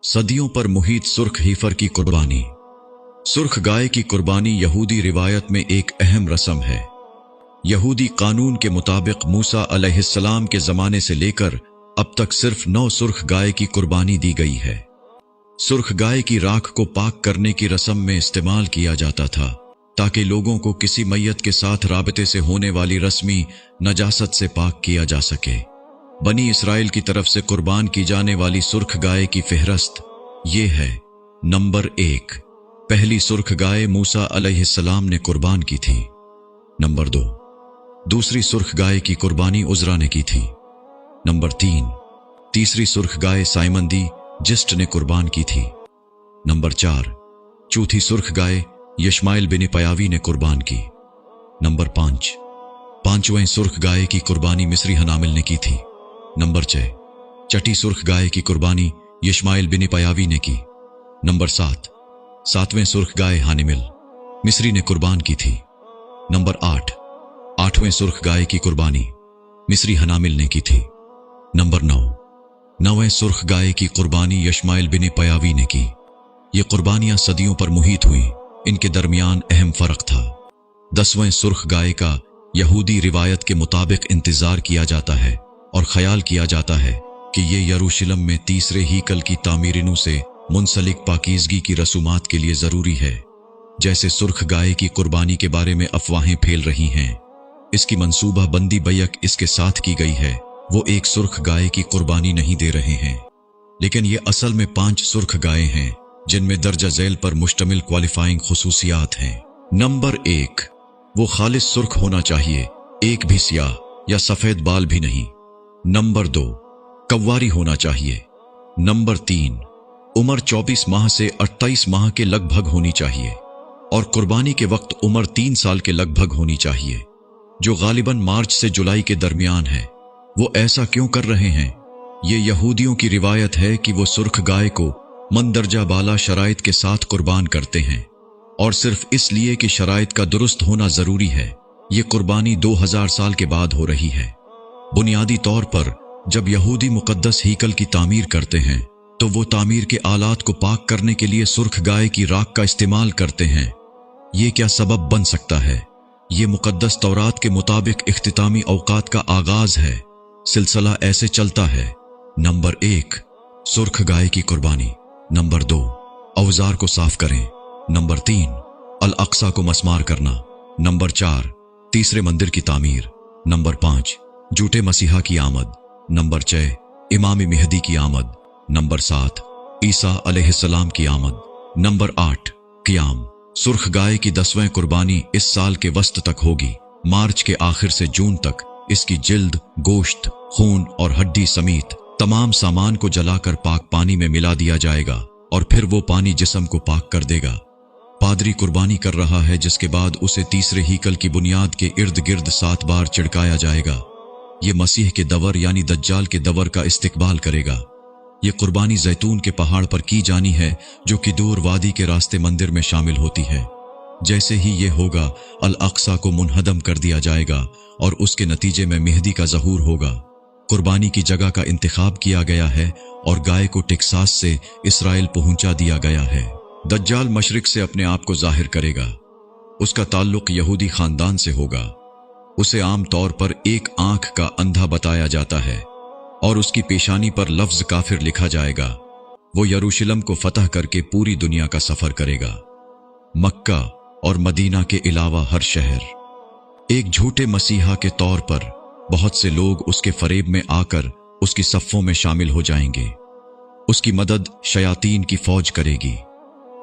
सदियों पर मुहित सुर्ख हीफर की कुर्बानी। सुर्ख गाय की कुर्बानी यहूदी रिवायत में एक अहम रस्म है। यहूदी कानून के मुताबिक मूसा अलैहिस्सलाम के ज़माने से लेकर अब तक सिर्फ 9 सुर्ख गाय की कुर्बानी दी गई है। सुर्ख गाय की राख को पाक करने की रस्म में इस्तेमाल किया जाता था ताकि लोगों को किसी मैयत के साथ राबते से होने वाली रस्मी नजासत से पाक किया जा सके। बनी इसराइल की तरफ से कुर्बान की जाने वाली सुर्ख गाय की फेहरिस्त ये है। नंबर 1, पहली सुर्ख गाय मूसा अलैहिस्सलाम ने कुर्बान की थी। नंबर 2, दूसरी सुर्ख गाय की कुर्बानी उज़रा ने की थी। नंबर 3, तीसरी सुर्ख गाय साइमन दी जिस्ट ने कुर्बान की थी। नंबर 4, चौथी सुर्ख गाय यशमाइल बिन पयावी ने कुर्बान की। नंबर 5, पांचवें सुर्ख गाय की कुर्बानी मिस्री हनामिल ने की थी। नंबर 6, छठी सुर्ख गाय की कुर्बानी यशमाइल बिन पयावी ने की। नंबर 7, सातवें सुर्ख गाय हानिमिल मिस्री ने कुर्बान की थी। नंबर 8, आठवें सुर्ख गाय की कुर्बानी मिस्री हनामिल ने की थी। नंबर 9, नौवें सुर्ख गाय की कुर्बानी यशमाइल बिन पयावी ने की। ये कुर्बानियां सदियों पर मुहित हुई, इनके दरमियान अहम फर्क था। 10वें सुर्ख गाय का यहूदी रिवायत के मुताबिक इंतजार किया जाता है और ख्याल किया जाता है कि ये यरूशलेम में तीसरे हीकल की तामीरिनों से मुंसलिक पाकीज़गी की रसूमात के लिए ज़रूरी है। जैसे सुर्ख गाय की कुर्बानी के बारे में अफवाहें फैल रही हैं, इसकी मंसूबा बंदी बैक इसके साथ की गई है। वो एक सुर्ख गाय की कुर्बानी नहीं दे रहे हैं, लेकिन ये असल में 5 सुर्ख गाय हैं जिनमें दर्जा झैल पर मुश्तमिल क्वालिफाइंग खुसूसियात हैं। नंबर 1, वो खालिस सुर्ख होना चाहिए, एक भी स्याह या सफेद बाल भी नहीं। नंबर 2, कव्वारी होना चाहिए। नंबर 3, उम्र 24 माह से 28 माह के लगभग होनी चाहिए और कुर्बानी के वक्त उम्र 3 साल के लगभग होनी चाहिए, जो गालिबन मार्च से जुलाई के दरमियान है। वो ऐसा क्यों कर रहे हैं? ये यहूदियों की रिवायत है कि वो सुर्ख गाय को मंदरजा बाला शराइत के साथ कुर्बान करते हैं और सिर्फ इसलिए कि शराइत का दुरुस्त होना जरूरी है। ये कुर्बानी 2000 साल के बाद हो रही है। बुनियादी तौर पर जब यहूदी मुकद्दस हीकल की तामीर करते हैं तो वो तामीर के आलात को पाक करने के लिए सुर्ख गाय की राख का इस्तेमाल करते हैं। ये क्या सबब बन सकता है? ये मुकद्दस तौरात के मुताबिक इख्तितामी औकात का आगाज है। सिलसिला ऐसे चलता है। नंबर 1, सुर्ख गाय की कुर्बानी। नंबर 2, औजार को साफ करें। नंबर 3, अल अक्सा को मसमार करना। नंबर 4, तीसरे मंदिर की तामीर। नंबर 5, झूठे मसीहा की आमद। नंबर 6, इमाम मेहदी की आमद। नंबर 7, ईसा अलैहिस्सलाम की आमद। नंबर 8, क़ियाम। सुर्ख गाय की 10वें कुर्बानी इस साल के वस्त तक होगी। मार्च के आखिर से जून तक इसकी जिल्द, गोश्त, खून और हड्डी समेत तमाम सामान को जलाकर पाक पानी में मिला दिया जाएगा और फिर वो पानी जिस्म को पाक कर देगा। पादरी कुर्बानी कर रहा है, जिसके बाद उसे तीसरे हीकल की बुनियाद के इर्द गिर्द 7 बार चिड़काया जाएगा। ये मसीह के दवर यानी दज्जाल के दवर का इस्तिकबाल करेगा। ये कुर्बानी जैतून के पहाड़ पर की जानी है, जो कि दूर वादी के रास्ते मंदिर में शामिल होती है। जैसे ही ये होगा, अल अक्सा को मुनहदम कर दिया जाएगा और उसके नतीजे में मेहदी का ज़हूर होगा। कुर्बानी की जगह का इंतखाब किया गया है और गाय को टेक्सास से इसराइल पहुंचा दिया गया है। दज्जाल मशरिक से अपने आप को जाहिर करेगा। उसका ताल्लुक यहूदी खानदान से होगा। उसे आम तौर पर एक आंख का अंधा बताया जाता है और उसकी पेशानी पर लफ्ज काफिर लिखा जाएगा। वो यरूशलेम को फतह करके पूरी दुनिया का सफर करेगा। मक्का और मदीना के अलावा हर शहर। एक झूठे मसीहा के तौर पर बहुत से लोग उसके फरेब में आकर उसकी सफ़ों में शामिल हो जाएंगे। उसकी मदद शयातीन की फौज करेगी।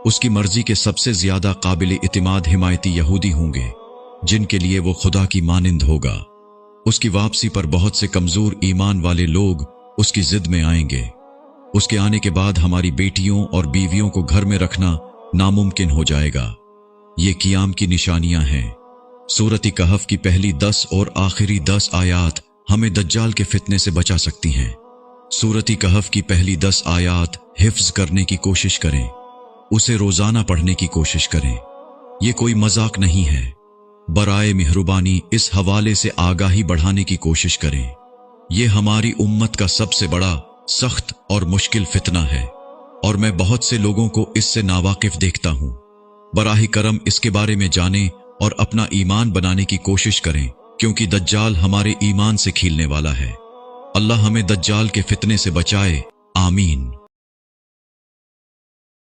उसकी मर्जी के सबसे ज्यादा काबिल इतिमाद हिमायती यहूदी होंगे, जिनके लिए वो खुदा की मानिंद होगा। उसकी वापसी पर बहुत से कमजोर ईमान वाले लोग उसकी जिद में आएंगे। उसके आने के बाद हमारी बेटियों और बीवियों को घर में रखना नामुमकिन हो जाएगा। ये क़ियाम की निशानियां हैं। सूरत कहफ की पहली 10 और आखिरी 10 आयात हमें दज्जाल के फितने से बचा सकती हैं। सूरत कहफ की पहली 10 आयात हिफ्ज करने की कोशिश करें। उसे रोजाना पढ़ने की कोशिश करें। ये कोई मजाक नहीं है। बराए मेहरबानी इस हवाले से आगाही बढ़ाने की कोशिश करें। ये हमारी उम्मत का सबसे बड़ा, सख्त और मुश्किल फितना है اور میں بہت سے لوگوں کو اس سے ناواقف دیکھتا ہوں۔ براہ کرم اس کے بارے میں جانیں اور اپنا ایمان بنانے کی کوشش کریں، کیونکہ دجال ہمارے ایمان سے کھیلنے والا ہے۔ اللہ ہمیں دجال کے فتنے سے بچائے، آمین۔